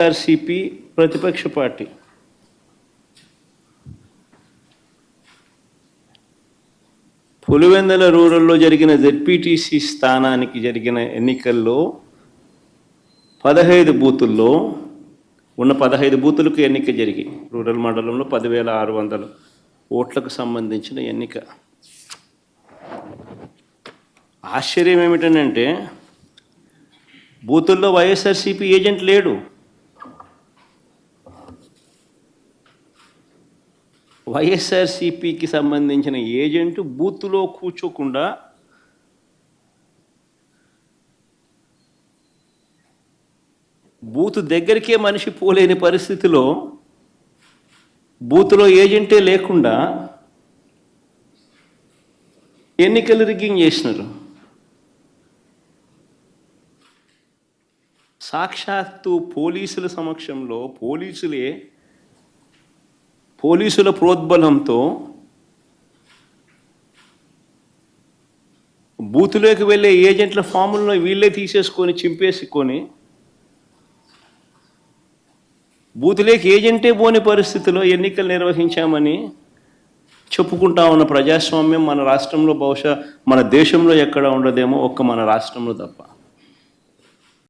వైఎస్ఆర్సీపీ ప్రతిపక్ష పార్టీ పులివెందుల రూరల్లో జరిగిన జెడ్పీటీసీ స్థానానికి జరిగిన ఎన్నికల్లో 15 బూతుల్లో ఉన్న 15 బూతులకు ఎన్నిక జరిగి రూరల్ మండలంలో 10,600 ఓట్లకు సంబంధించిన ఎన్నిక. ఆశ్చర్యం ఏమిటంటే బూతుల్లో వైఎస్ఆర్సీపీ ఏజెంట్ లేడు. వైఎస్ఆర్సీపీకి సంబంధించిన ఏజెంట్ బూత్లో కూర్చోకుండా బూత్ దగ్గరికే మనిషి పోలేని పరిస్థితిలో బూత్లో ఏజెంటే లేకుండా ఎన్నికలు రిగ్గింగ్ చేసినారు. సాక్షాత్తు పోలీసుల సమక్షంలో పోలీసుల ప్రోద్బలంతో బూతులోకి వెళ్ళే ఏజెంట్ల ఫాములను వీళ్ళే తీసేసుకొని చింపేసుకొని బూతులోకి ఏజెంటే పోని పరిస్థితిలో ఎన్నికలు నిర్వహించామని చెప్పుకుంటా ఉన్న ప్రజాస్వామ్యం మన రాష్ట్రంలో, బహుశా మన దేశంలో ఎక్కడ ఉండదేమో, ఒక్క మన రాష్ట్రంలో తప్ప.